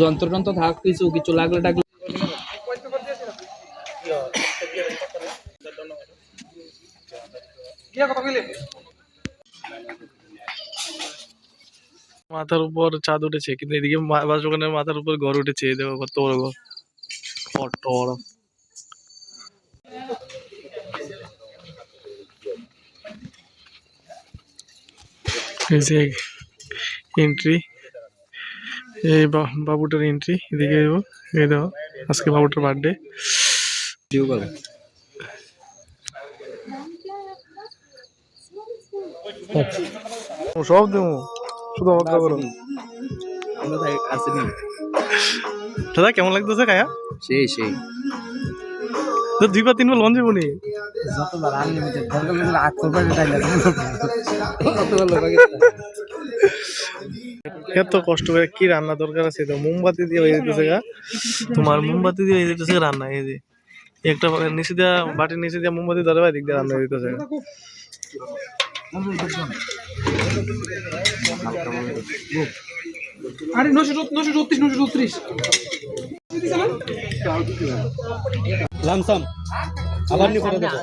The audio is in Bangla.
যন্ত্র টন্ত্র থাক কিছু কিছু লাগলে টাকলে মাথার উপর চাঁদ উঠেছে, কিন্তু এদিকে বাসবাগানের মাথার উপর ঘর উঠেছে। দেখো কত বড় ঘর, কত বড়। এন্ট্রি, এই বাবুটার এন্ট্রি এদিকে। এই দেখো আজকে বাবুটার বার্থডে। সব দেবো, শুধু অপেক্ষা করো। দাদা কেমন লাগতেছে খায়া? সেই সেই দুইবার তিনবার লঞ্চ যাবো নি। এত কষ্ট করে কি রান্না দরকার আছে? তো মোমবাতি দিয়ে হয়ে যেতেছে গা, তোমার মোমবাতি দিয়ে হয়ে যেতেছে রান্না। এই যে একটা নিচে দেওয়া বাটির নিচে দেওয়া মোমবাতি ধরে দিক দিয়ে রান্না হয়ে যেতেছে। আরে 934 লামসাম আবার নি করে দেবো।